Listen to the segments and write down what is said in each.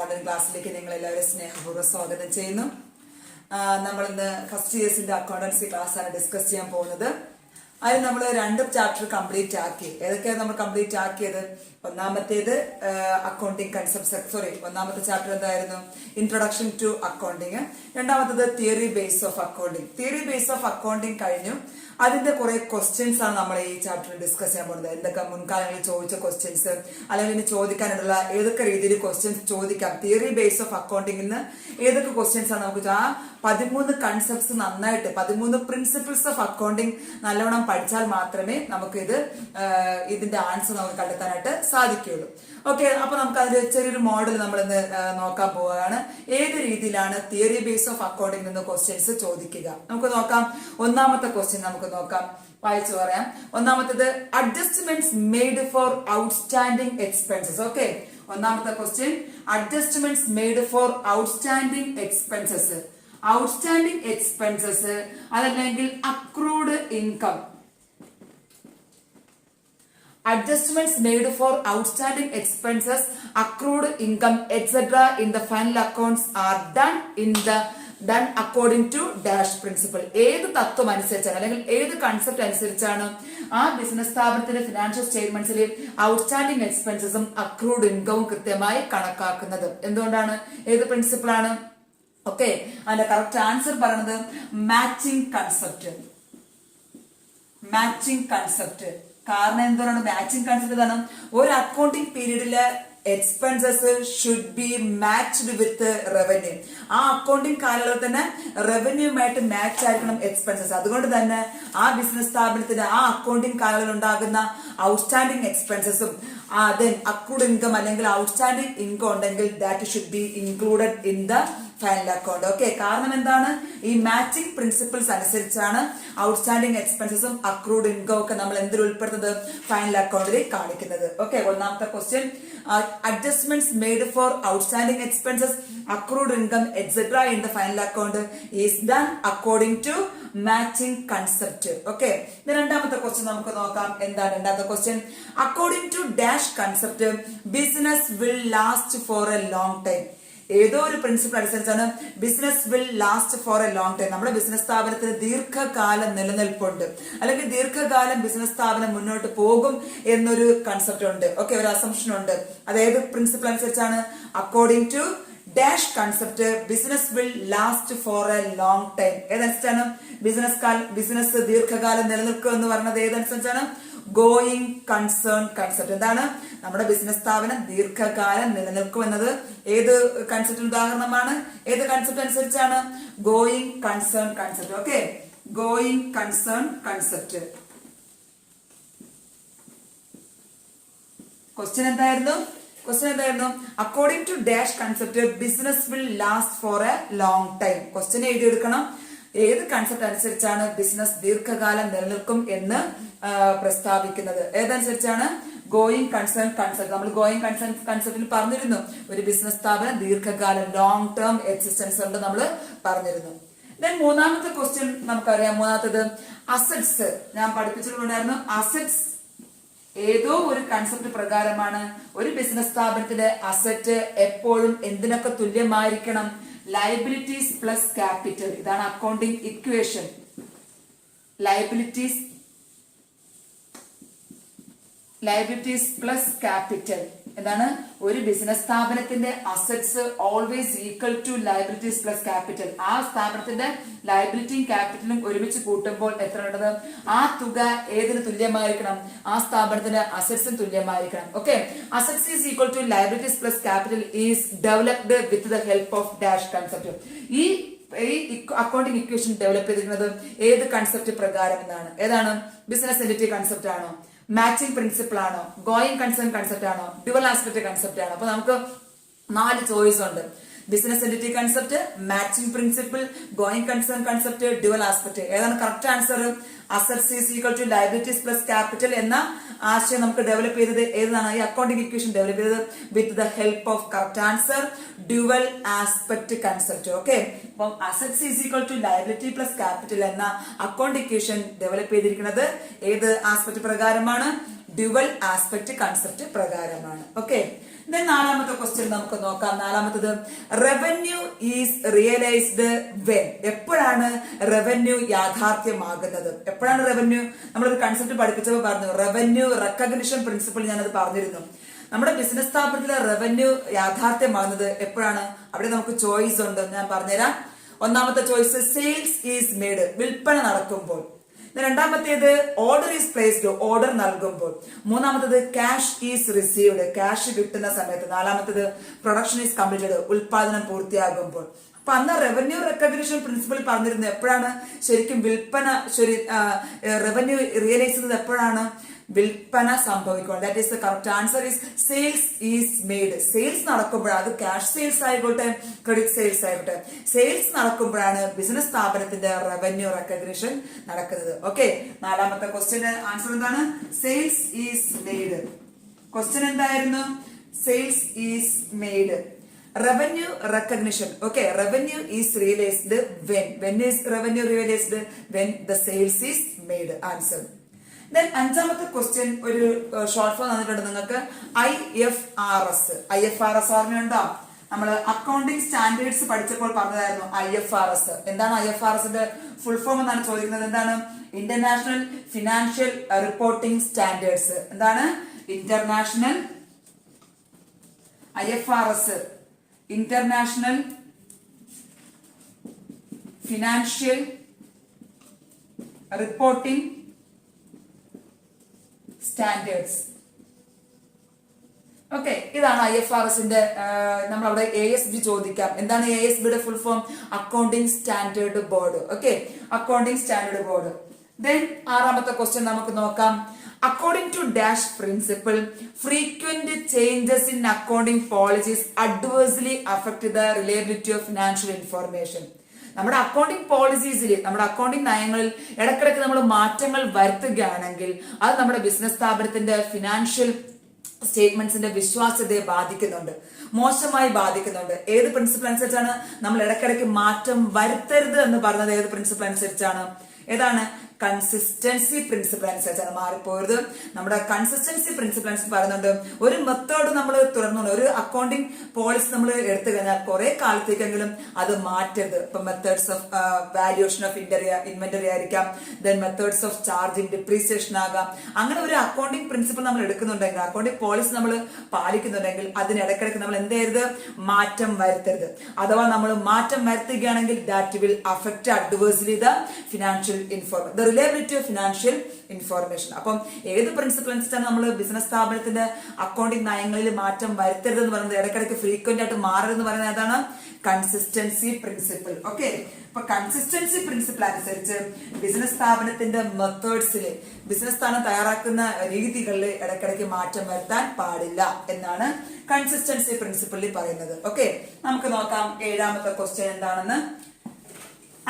Online ക്ലാസ്സിലേക്ക് നിങ്ങൾ എല്ലാവരും സ്നേഹപൂർവ്വം സ്വാഗതം ചെയ്യുന്നു. നമ്മൾ ഇന്ന് ഫസ്റ്റ് ഇയേഴ്സിന്റെ അക്കൗണ്ടൻസി ക്ലാസ് ആണ് ഡിസ്കസ് ചെയ്യാൻ പോകുന്നത്. അതിൽ നമ്മൾ 2 ചാപ്റ്റർ കംപ്ലീറ്റ് ആക്കി. ഏതൊക്കെയാണ് നമ്മൾ കംപ്ലീറ്റ് ആക്കിയത്? ഒന്നാമത്തേത് അക്കൗണ്ടിങ് കൺസെപ്റ്റ്, ഒന്നാമത്തെ ചാപ്റ്റർ എന്തായിരുന്നു? Introduction to accounting. രണ്ടാമത്തത് theory base of accounting. Theory base of accounting കഴിഞ്ഞു. അതിന്റെ കുറെ ക്വസ്റ്റ്യൻസ് ആണ് നമ്മൾ ഈ ചാപ്റ്ററിൽ ഡിസ്കസ് ചെയ്യാൻ പോകുന്നത്. എന്തൊക്കെ മുൻകാലങ്ങളിൽ ചോദിച്ച ക്വസ്റ്റ്യൻസ്, അല്ലെങ്കിൽ ഇനി ചോദിക്കാനുള്ള ഏതൊക്കെ രീതിയിൽ ക്വസ്റ്റ്യൻസ് ചോദിക്കാം, തിയറി ബേസ് ഓഫ് അക്കൗണ്ടിങ്ങിൽ നിന്ന് ഏതൊക്കെ ക്വസ്റ്റ്യൻസ് ആണ് നമുക്ക് ആ 13 കൺസെപ്റ്റ്സ് നന്നായിട്ട് 13 പ്രിൻസിപ്പിൾസ് ഓഫ് അക്കൗണ്ടിങ് നല്ലവണ്ണം പഠിച്ചാൽ മാത്രമേ നമുക്ക് ഇതിന്റെ ആൻസർ നമുക്ക് കണ്ടെത്താനായിട്ട് സാധിക്കുകയുള്ളൂ. ഓക്കെ, അപ്പൊ നമുക്ക് അതിൽ ചെറിയൊരു മോഡൽ നമ്മൾ ഇന്ന് നോക്കാൻ പോവുകയാണ്. ഏത് രീതിയിലാണ് തിയറി ബേസ് ഓഫ് അക്കൗണ്ടിങ്ങിൽ നിന്ന് ക്വസ്റ്റ്യൻസ് ചോദിക്കുക നമുക്ക് നോക്കാം. ഒന്നാമത്തെ ക്വസ്റ്റ്യൻ നമുക്ക് നോക്കാം, വായിച്ചു പറയാം. ഒന്നാമത്തേത് adjustments made for outstanding expenses. Okay, ഒന്നാമത്തെ question adjustments made for outstanding expenses. Outstanding expenses അതല്ലെങ്കിൽ accrued income. Adjustments made for outstanding expenses, accrued income, etc. in the final accounts are done according to dash principle. ഏത് തത്വം അനുസരിച്ചാണ് അല്ലെങ്കിൽ ഏത് concept അനുസരിച്ചാണ് ആ business സ്ഥാപനത്തിന്റെ ഫിനാൻഷ്യൽ സ്റ്റേറ്റ്മെന്റ്സിലെ ഔട്ട്സ്റ്റാൻഡിംഗ് എക്സ്പെൻസസും അക്രൂഡ് ഇൻകവും കൃത്യമായി കണക്കാക്കുന്നത്? എന്തുകൊണ്ടാണ്? ഏത് പ്രിൻസിപ്പിൾ ആണ്? ഓക്കെ, അതിന്റെ കറക്റ്റ് ആൻസർ പറയുന്നത് മാച്ചിങ് കൺസെപ്റ്റ്. Matching concept. കാരണം എന്താണ് മാച്ചിങ് കൺസെപ്റ്റ്? എന്താണ്? ഒരു അക്കൗണ്ടിങ് പീരീഡില് expenses should be matched with revenue. ആ അക്കൗണ്ടിങ് കാലയളവിൽ തന്നെ റവന്യൂമായിട്ട് മാച്ച് ആയിരിക്കണം എക്സ്പെൻസസ്. അതുകൊണ്ട് തന്നെ ആ ബിസിനസ് സ്ഥാപനത്തിന് ആ അക്കൗണ്ടിങ് കാലയളവിൽ ഉണ്ടാകുന്ന ഔട്ട്സ്റ്റാൻഡിംഗ് എക്സ്പെൻസസും അക്രൂഡ് ഇൻകം അല്ലെങ്കിൽ ഔട്ട്സ്റ്റാൻഡിംഗ് ഇൻകം ഉണ്ടെങ്കിൽ that should be included in the final account. Okay, കാരണം എന്താണ്? ഈ മാച്ചിങ് പ്രിൻസിപ്പിൾസ് അനുസരിച്ചാണ് ഔട്ട്സ്റ്റാൻഡിംഗ് എക്സ്പെൻസസും അക്രൂഡ് ഇൻകം ഒക്കെ നമ്മൾ എന്തിൽ ഉൾപ്പെടുന്നത്? ഫൈനൽ അക്കൗണ്ടിൽ കാണിക്കുന്നത്. ഓക്കെ, ഒന്നാമത്തെ question adjustments made for outstanding expenses, accrued income, etcetera in the final account is done according to matching concept. Okay, രണ്ടാമത്തെ ക്വസ്റ്റ്യൻ നമുക്ക് നോക്കാം. എന്താണ് രണ്ടാമത്തെ question? According to dash concept business will last for a long time. ഏതോ ഒരു principle അനുസരിച്ചാണ് business will last for a long time. നമ്മുടെ business സ്ഥാപനത്തിന് ദീർഘകാലം നിലനിൽപ്പുണ്ട്, അല്ലെങ്കിൽ ദീർഘകാലം ബിസിനസ് സ്ഥാപനം മുന്നോട്ട് പോകും എന്നൊരു കൺസെപ്റ്റ് ഉണ്ട്. ഓക്കെ, ഒരു അസംഷൻ ഉണ്ട്. അത് ഏത് പ്രിൻസിപ്പിൾ അനുസരിച്ചാണ്? According to dash concept business will last for a long time. ഏതനുസരിച്ചാണ് ബിസിനസ് ദീർഘകാലം നിലനിൽക്കുക എന്ന് പറഞ്ഞത്? ഏതനുസരിച്ചാണ്? Going concern concept. എന്താണ്? നമ്മുടെ ബിസിനസ് സ്ഥാപനം ദീർഘകാലം നിലനിൽക്കും എന്നത് ഏത് കൺസെപ്റ്റ് ഉദാഹരണമാണ്? ഏത് കൺസെപ്റ്റ് അനുസരിച്ചാണ്? Going concern concept. Okay, going concern concept. Question എന്തായിരുന്നു? According to dash concept business will last for a long time. Question എഴുതിയെടുക്കണം. ഏത് കൺസെപ്റ്റ് അനുസരിച്ചാണ് ബിസിനസ് ദീർഘകാലം നിലനിൽക്കും എന്ന് പ്രസ്താവിക്കുന്നത്? ഏതനുസരിച്ചാണ്? Going concern concept. നമ്മൾ ഗോയിങ് കൺസേൺ കൺസെപ്റ്റിൽ പറഞ്ഞിരുന്നു ഒരു ബിസിനസ് സ്ഥാപനം ദീർഘകാലം ലോങ് ടേം എക്സിസ്റ്റൻസ് ഉണ്ട് നമ്മൾ പറഞ്ഞിരുന്നു. ദെൻ മൂന്നാമത്തെ ക്വസ്റ്റ്യൻ നമുക്കറിയാം. മൂന്നാമത്തത് അസറ്റ്സ്. ഞാൻ പഠിപ്പിച്ചിട്ടുണ്ടായിരുന്നു. അസറ്റ്സ് ഏതോ ഒരു കൺസെപ്റ്റ് പ്രകാരമാണ് ഒരു ബിസിനസ് സ്ഥാപനത്തിന്റെ അസറ്റ് എപ്പോഴും എന്തിനൊക്കെ തുല്യമായിരിക്കണം? Liabilities plus capital. ഇതാണ് accounting equation. Liabilities plus capital. എന്താണ്? ഒരു ബിസിനസ് സ്ഥാപനത്തിന്റെ assets always equal to liabilities plus capital. ആ സ്ഥാപനത്തിന്റെ ലയബിലിറ്റിയും ക്യാപിറ്റലും ഒരുമിച്ച് കൂട്ടുമ്പോൾ എത്ര ഉള്ളത്? ആ തുക ഏതിന് തുല്യമായിരിക്കണം? ആ സ്ഥാപനത്തിന്റെ അസറ്റ്സിന് തുല്യമായിരിക്കണം. Okay, assets is equal to liabilities plus capital is developed with the help of dash concept. ഈ അക്കൗണ്ടിംഗ് ഇക്വേഷൻ ഡെവലപ്പ് ചെയ്തിരിക്കുന്നത് ഏത് കൺസെപ്റ്റ് പ്രകാരം എന്നാണ്? ഏതാണ്? ബിസിനസ് എന്റിറ്റി കൺസെപ്റ്റ് ആണോ? മാച്ചിങ് പ്രിൻസിപ്പിൾ ആണോ? ഗോയിങ് കൺസേൺ കൺസെപ്റ്റ് ആണോ? ഡ്യുവൽ ആസ്പെക്ട് കൺസെപ്റ്റ് ആണോ? അപ്പൊ നമുക്ക് 4 ചോയ്സ് ഉണ്ട്. Business entity concept, matching principle, going concern concept, dual aspect. ഏതാണ് correct answer? Assets is equal to liabilities plus capital എന്ന ആശയം നമുക്ക് ഡെവലപ്പ് ചെയ്തത് ഏതാണ്? ഈ അക്കൗണ്ടിംഗ് ഇക്വേഷൻ ഡെവലപ്പ് ചെയ്തത് with the help of correct answer dual aspect concept. Okay, അപ്പം assets is equal to liability plus capital എന്ന അക്കൗണ്ട് ഇക്വേഷൻ ഡെവലപ്പ് ചെയ്തിരിക്കുന്നത് ഏത് ആസ്പെക്ട് പ്രകാരമാണ്? ഡ്യുവൽ ആസ്പെക്ട് കൺസെപ്റ്റ് പ്രകാരമാണ്. ഓക്കെ, നാലാമത്തെ ക്വസ്റ്റ്യൻ നമുക്ക് നോക്കാം. നാലാമത്തത് റവന്യൂ ഈസ് റിയലൈസ്ഡ് വെൻ. എപ്പോഴാണ് റവന്യൂ യാഥാർത്ഥ്യമാകുന്നത്? എപ്പോഴാണ് റവന്യൂ? നമ്മളൊരു കൺസെപ്റ്റ് പഠിപ്പിച്ചപ്പോൾ പറഞ്ഞു റവന്യൂ റെക്കഗ്നിഷൻ പ്രിൻസിപ്പിൾ, ഞാനത് പറഞ്ഞിരുന്നു. നമ്മുടെ ബിസിനസ് സ്ഥാപനത്തിലെ റവന്യൂ യാഥാർത്ഥ്യമാകുന്നത് എപ്പോഴാണ്? അവിടെ നമുക്ക് ചോയ്സ് ഉണ്ട്, ഞാൻ പറഞ്ഞുതരാം. ഒന്നാമത്തെ ചോയ്സ് സെയിൽസ് ഈസ് മെയ്ഡ്, വിൽപ്പന നടക്കുമ്പോൾ. രണ്ടാമത്തേത് ഓർഡർ ഈസ് പ്ലേസ്ഡ്, ഓർഡർ നൽകുമ്പോൾ. മൂന്നാമത്തേത് ക്യാഷ് ഈസ് റിസീവ്ഡ്, ക്യാഷ് കിട്ടുന്ന സമയത്ത്. നാലാമത്തേത് പ്രൊഡക്ഷൻ ഈസ് കംപ്ലീറ്റഡ്, ഉൽപാദനം പൂർത്തിയാകുമ്പോൾ. അപ്പൊ അന്ന് റവന്യൂ റെക്കഗ്നിഷൻ പ്രിൻസിപ്പിൾ പറഞ്ഞിരുന്നു എപ്പോഴാണ് ശരിക്കും വിൽപ്പന റവന്യൂ റിയലൈസ് ചെയ്യുന്നത് എപ്പോഴാണ്? വിൽപ്പന സംഭവിക്കുക. That is the correct answer is sales is made. Sales നടക്കുമ്പോഴാണ്, അത് ക്യാഷ് സെയിൽസ് ആയിക്കോട്ടെ ക്രെഡിറ്റ് സെയിൽസ് ആയിക്കോട്ടെ, സെയിൽസ് നടക്കുമ്പോഴാണ് ബിസിനസ് സ്ഥാപനത്തിന്റെ റവന്യൂ റെക്കഗ്നിഷൻ നടക്കുന്നത്. ഓക്കെ, നാലാമത്തെ ക്വസ്റ്റ്യന് ആൻസർ എന്താണ്? Sales is made. ക്വസ്റ്റ്യൻ എന്തായിരുന്നു? Sales is made. Revenue recognition. Okay, revenue is realised when. When is revenue realised? When the sales is made. Answer. അഞ്ചാമത്തെ question ഒരു short form തന്നിട്ടുണ്ട് നിങ്ങൾക്ക്. IFRS. IFRS ഓർമ്മയുണ്ടോ? നമ്മൾ അക്കൗണ്ടിംഗ് സ്റ്റാൻഡേർഡ്സ് പഠിച്ചപ്പോൾ പറഞ്ഞതായിരുന്നു IFRS. എന്താണ് IFRSന്റെ full form എന്നാണ് ചോദിക്കുന്നത്. എന്താണ്? International financial reporting standards. എന്താണ്? International IFRS, international financial reporting standards. Okay, ഇതാണ് IFRSന്റെ. നമ്മളവിടെ ASB ചോദിക്കാം. എന്താണ് ASBയുടെ full form? Accounting standard board. Okay, accounting standard board. Then ആറാമത്തെ ക്വസ്റ്റ്യൻ നമുക്ക് നോക്കാം. According to dash principle frequent changes in accounting policies adversely affect the reliability of financial information. നമ്മുടെ അക്കൗണ്ടിംഗ് പോളിസീസിൽ, നമ്മുടെ അക്കൗണ്ടിംഗ് നയങ്ങളിൽ ഇടയ്ക്കിടയ്ക്ക് നമ്മൾ മാറ്റങ്ങൾ വരുത്തുകയാണെങ്കിൽ അത് നമ്മുടെ ബിസിനസ് സ്ഥാപനത്തിന്റെ ഫിനാൻഷ്യൽ സ്റ്റേറ്റ്മെന്റ്സിന്റെ വിശ്വാസ്യതയെ ബാധിക്കുന്നുണ്ട്, മോശമായി ബാധിക്കുന്നുണ്ട്. ഏത് പ്രിൻസിപ്പിൾ അനുസരിച്ചാണ് നമ്മൾ ഇടയ്ക്കിടയ്ക്ക് മാറ്റം വരുത്തരുത് എന്ന് പറഞ്ഞത്? ഏത് പ്രിൻസിപ്പിൾ അനുസരിച്ചാണ്? ഏതാണ്? കൺസിസ്റ്റൻസി പ്രിൻസിപ്പിൾ അനുസരിച്ചാണ്. മാറിപ്പോയത് നമ്മുടെ കൺസിസ്റ്റൻസി പ്രിൻസിപ്പിൾ അനുസരിച്ച് പറയുന്നുണ്ട് ഒരു മെത്തേഡ് നമ്മൾ തുടർന്നുകൊണ്ട് ഒരു അക്കൗണ്ടിംഗ് പോളിസി നമ്മൾ എടുത്തു കഴിഞ്ഞാൽ കുറെ കാലത്തേക്കെങ്കിലും അത് മാറ്റരുത്. ഇപ്പൊ methods of valuation of inventory ആയിരിക്കാം, then methods of charging depreciation ആകാം. അങ്ങനെ ഒരു അക്കൗണ്ടിംഗ് പ്രിൻസിപ്പിൾ നമ്മൾ എടുക്കുന്നുണ്ടെങ്കിൽ, അക്കൗണ്ടിംഗ് പോളിസി നമ്മൾ പാലിക്കുന്നുണ്ടെങ്കിൽ അതിനിടയ്ക്കിടയ്ക്ക് നമ്മൾ എന്ത് ചെയ്യരുത്? മാറ്റം വരുത്തരുത്. അഥവാ നമ്മൾ മാറ്റം വരുത്തുകയാണെങ്കിൽ that will affect adversely the financial information, the reliability of financial information. അപ്പം ഏത് പ്രിൻസിപ്പിൾ അനുസരിച്ചാണ് നമ്മൾ ബിസിനസ് സ്ഥാപനത്തിന്റെ അക്കൗണ്ടിംഗ് നയങ്ങളിൽ മാറ്റം വരുത്തരുത് എന്ന് പറയുന്നത്, ഇടയ്ക്കിടയ്ക്ക് ഫ്രീക്വന്റ് ആയിട്ട് മാറരുതെന്ന് പറയുന്നത് ഏതാണ്? Consistency principle. ഓക്കെ, അപ്പൊ കൺസിസ്റ്റൻസി പ്രിൻസിപ്പിൾ അനുസരിച്ച് ബിസിനസ് സ്ഥാപനത്തിന്റെ മെത്തേഡ്സിൽ, ബിസിനസ് സ്ഥാപനം തയ്യാറാക്കുന്ന രീതികളിൽ ഇടയ്ക്കിടയ്ക്ക് മാറ്റം വരുത്താൻ പാടില്ല എന്നാണ് കൺസിസ്റ്റൻസി പ്രിൻസിപ്പിളിൽ പറയുന്നത്. ഓക്കെ, നമുക്ക് നോക്കാം ഏഴാമത്തെ ക്വസ്റ്റ്യൻ എന്താണെന്ന്.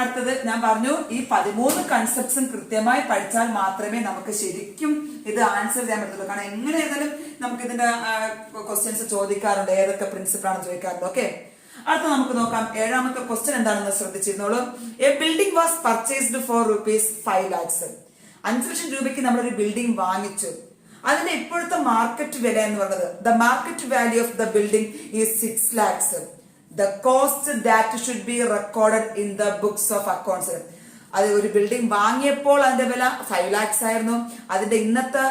അടുത്തത് ഞാൻ പറഞ്ഞു ഈ 13 കൺസെപ്റ്റ്സും കൃത്യമായി പഠിച്ചാൽ മാത്രമേ നമുക്ക് ശരിക്കും ഇത് ആൻസർ ചെയ്യാൻ പറ്റുള്ളൂ. കാരണം എങ്ങനെ ഏതായാലും നമുക്ക് ഇതിന്റെ ക്വസ്റ്റ്യൻസ് ചോദിക്കാറുണ്ട്, ഏതൊക്കെ പ്രിൻസിപ്പിൾ ആണെന്ന് ചോദിക്കാറുണ്ട്. ഓക്കെ, അടുത്ത നമുക്ക് നോക്കാം. ഏഴാമത്തെ ക്വസ്റ്റ്യൻ എന്താണെന്ന് ശ്രദ്ധിച്ചിരുന്നോളൂ. A building was purchased for ₹5 lakhs. 5 ലക്ഷം രൂപയ്ക്ക് നമ്മളൊരു ബിൽഡിംഗ് വാങ്ങിച്ചു. അതിന്റെ ഇപ്പോഴത്തെ മാർക്കറ്റ് വില എന്ന് പറയുന്നത്, the market value of the building is 6 lakhs. The cost that should be recorded in the books of accounts. അത് ഒരു ബിൽഡിംഗ് വാങ്ങിയപ്പോൾ അതിന്റെ വില 5 lakhs ആയിരുന്നു. അതിന്റെ ഇന്നത്തെ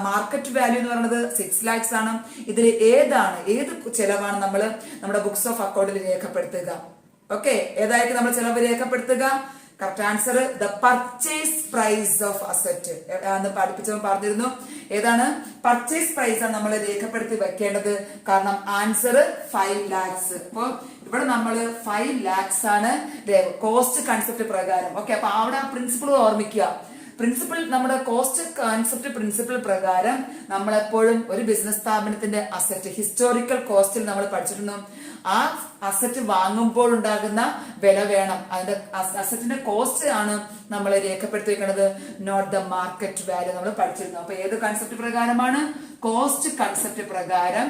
മാർക്കറ്റ് വാല്യൂ എന്ന് പറയുന്നത് 6 lakhs ആണ്. ഇതിൽ ഏത് ചെലവാണ് നമ്മൾ നമ്മുടെ ബുക്സ് ഓഫ് അക്കൗണ്ടിൽ രേഖപ്പെടുത്തുക? ഓക്കെ, ഏതായിരിക്കും നമ്മൾ ചെലവ് രേഖപ്പെടുത്തുക? Correct answer the purchase price of asset എന്ന് പഠിപ്പിച്ചവൻ പറഞ്ഞിരുന്നു. ഏതാണ്? പർച്ചേസ് പ്രൈസ് ആണ് നമ്മൾ രേഖപ്പെടുത്തി വെക്കേണ്ടത്. കാരണം ആൻസർ 5 lakhs. അപ്പൊ ഇവിടെ നമ്മൾ 5 lakhs ആണ് കോസ്റ്റ് കൺസെപ്റ്റ് പ്രകാരം. ഓക്കെ, അപ്പൊ അവിടെ ആ പ്രിൻസിപ്പിൾ ഓർമ്മിക്കുക. പ്രിൻസിപ്പിൾ, നമ്മുടെ കോസ്റ്റ് കൺസെപ്റ്റ് പ്രിൻസിപ്പിൾ പ്രകാരം നമ്മൾ എപ്പോഴും ഒരു ബിസിനസ് സ്ഥാപനത്തിന്റെ അസറ്റ് ഹിസ്റ്റോറിക്കൽ കോസ്റ്റിൽ നമ്മൾ പഠിച്ചിരുന്നു. ആ അസറ്റ് വാങ്ങുമ്പോൾ ഉണ്ടാകുന്ന വില വേണം, അതിന്റെ അസറ്റിന്റെ കോസ്റ്റ് ആണ് നമ്മൾ രേഖപ്പെടുത്തി വെക്കുന്നത്, നോട്ട് ദ മാർക്കറ്റ് വാല്യൂ നമ്മൾ പഠിച്ചിരുന്നു. അപ്പൊ ഏത് കൺസെപ്റ്റ് പ്രകാരമാണ്? കോസ്റ്റ് കൺസെപ്റ്റ് പ്രകാരം,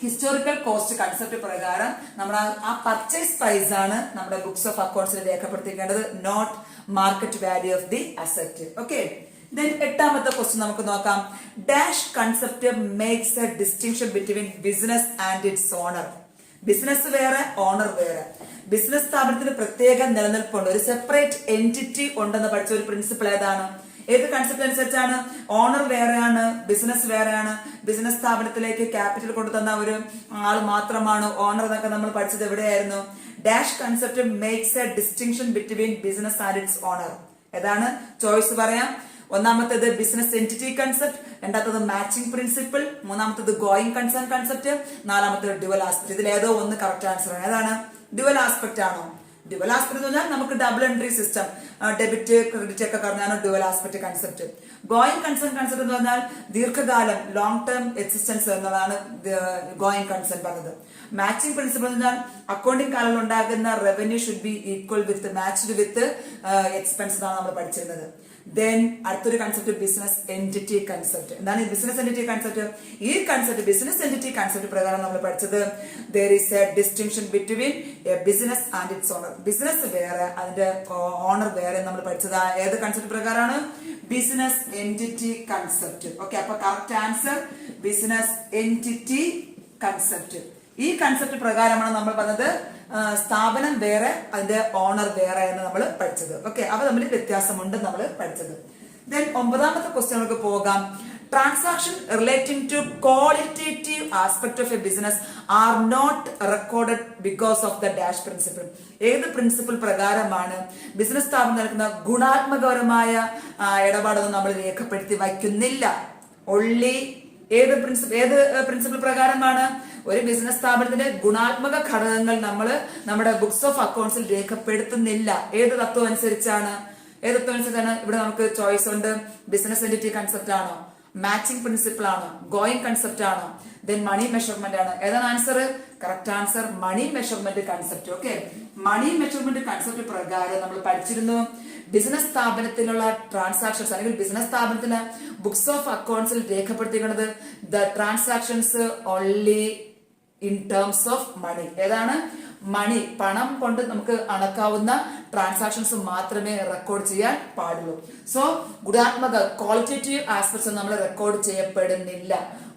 ഹിസ്റ്റോറിക്കൽ കോസ്റ്റ് കൺസെപ്റ്റ് പ്രകാരം നമ്മൾ ആ പർച്ചേസ് പ്രൈസ് ആണ് നമ്മുടെ ബുക്സ് ഓഫ് അക്കൗണ്ട്സിൽ രേഖപ്പെടുത്തിക്കേണ്ടത്, not market value of the asset. Okay, then എട്ടാമത്തെ ക്വസ്റ്റ്യൻ നമുക്ക് നോക്കാം. Dash concept makes a distinction between business and its owner. Business വേറെ, ഓണർ വേറെ. ബിസിനസ് സ്ഥാപനത്തിന് പ്രത്യേക നിലനിൽപ്പുണ്ട്, ഒരു സെപ്പറേറ്റ് എൻറ്റിറ്റി ഉണ്ടെന്ന് പഠിച്ച ഒരു പ്രിൻസിപ്പിൾ ഏതാണ്? ഏത് കൺസെപ്റ്റ് അനുസരിച്ചാണ്? ഓണർ വേറെയാണ്, ബിസിനസ് വേറെയാണ്. ബിസിനസ് സ്ഥാപനത്തിലേക്ക് ക്യാപിറ്റൽ കൊണ്ടുതന്ന ഒരു ആൾ മാത്രമാണ് ഓണർ എന്നൊക്കെ നമ്മൾ പഠിച്ചത് എവിടെയായിരുന്നു? Dash concept makes a distinction between business and its owner. ഏതാണ് ചോയ്സ്? പറയാം. ഒന്നാമത്തേത് ബിസിനസ് എൻറ്റിറ്റി കൺസെപ്റ്റ്, രണ്ടാമത്തത് മാച്ചിങ് പ്രിൻസിപ്പിൾ, മൂന്നാമത്തത് ഗോയിങ് കൺസേൺ കൺസെപ്റ്റ്, നാലാമത്തത് ഡ്യുവൽ ആസ്പെക്ട്. ഇതിൽ ഏതോ ഒന്ന് കറക്റ്റ് ആൻസർ ആണ്. ഏതാണ്? ഡ്യുവൽ ആസ്പെക്ട് ആണോ? ഡ്യുവൽ ആസ്പെക്ട് എന്ന് പറഞ്ഞാൽ നമുക്ക് double entry system, debit credit ഒക്കെ പറഞ്ഞാണ് dual aspect concept. Going concern concept എന്ന് പറഞ്ഞാൽ ദീർഘകാലം, ലോങ് ടേം എക്സിസ്റ്റൻസ് എന്നതാണ് ഗോയിങ് കൺസേൺ പറഞ്ഞത്. മാച്ചിങ് പ്രിൻസിപ്പിൾ എന്ന് പറഞ്ഞാൽ അക്കൗണ്ടിങ് കാലങ്ങളിൽ ഉണ്ടാകുന്ന revenue should be equal with matched with expense എന്നാണ് നമ്മൾ പഠിച്ചിരുന്നത്. ദെൻ അടുത്തൊരു കൺസെപ്റ്റ് ബിസിനസ് എൻറ്റിറ്റി കൺസെപ്റ്റ്. എന്താണ് ഈ ബിസിനസ് എൻറ്റിറ്റി കൺസെപ്റ്റ്? ഈ കൺസെപ്റ്റ് ബിസിനസ് എൻറ്റിറ്റി കൺസെപ്റ്റ് പ്രകാരം നമ്മൾ പഠിച്ചത് there is a distinction between a business and its owner. Business വേറെ, അതിന്റെ ഓണർ വേറെ നമ്മൾ പഠിച്ചത് ഏത് കൺസെപ്റ്റ് പ്രകാരമാണ്? Business entity concept. ഓക്കെ, അപ്പൊ correct answer business entity concept. ഈ കൺസെപ്റ്റ് പ്രകാരമാണ് നമ്മൾ പറഞ്ഞത് സ്ഥാപനം വേറെ, അതിന്റെ ഓണർ വേറെ എന്ന് നമ്മൾ പഠിച്ചത്. ഓക്കെ, അവ തമ്മിൽ വ്യത്യാസമുണ്ട് നമ്മൾ പഠിച്ചത്. ദെൻ ഒമ്പതാമത്തെ ക്വസ്റ്റ്യൻ നമുക്ക് പോകാം. Transaction relating to qualitative aspect of a business are not recorded because of the dash principle. ഏത് പ്രിൻസിപ്പിൾ പ്രകാരമാണ് ബിസിനസ് സ്ഥാപനം നടക്കുന്ന ഗുണാത്മകപരമായ ഇടപാടൊന്നും നമ്മൾ രേഖപ്പെടുത്തി വയ്ക്കുന്നില്ല? ഒള്ളി ഏത് പ്രിൻസിപ്പിൾ പ്രകാരമാണ്? ഒരു ബിസിനസ് സ്ഥാപനത്തിന്റെ ഗുണാത്മക ഘടകങ്ങൾ നമ്മൾ നമ്മുടെ ബുക്സ് ഓഫ് അക്കൗണ്ട്സിൽ രേഖപ്പെടുത്തുന്നില്ല. ഏത് തത്വം അനുസരിച്ചാണ്? ഇവിടെ നമുക്ക് ചോയ്സ് ഉണ്ട്. ബിസിനസ് എൻറ്റിറ്റി കൺസെപ്റ്റ് ആണോ? മാച്ചിങ് പ്രിൻസിപ്പിൾ ആണോ? ഗോയിങ് കൺസെപ്റ്റ് ആണോ? ദെൻ മണി മെഷർമെന്റ് ആണ്. ഏതാണ് answer? Correct answer money measurement concept. Okay, money measurement concept പ്രകാരം നമ്മൾ പഠിച്ചിരുന്നു ബിസിനസ് സ്ഥാപനത്തിലുള്ള ട്രാൻസാക്ഷൻസ് അല്ലെങ്കിൽ ബിസിനസ് സ്ഥാപനത്തിന് ബുക്സ് ഓഫ് അക്കൗണ്ട്സിൽ രേഖപ്പെടുത്തിക്കുന്നത് the transactions only in terms of money. ഏതാണ്? മണി, പണം കൊണ്ട് നമുക്ക് അളക്കാവുന്ന ട്രാൻസാക്ഷൻസ് മാത്രമേ റെക്കോർഡ് ചെയ്യാൻ പാടുള്ളൂ. സോ ഗുണാത്മക ക്വാളിറ്റേറ്റീവ് ആസ്പെക്ട്സ് നമ്മൾ റെക്കോർഡ് ചെയ്യപ്പെടുന്നില്ല.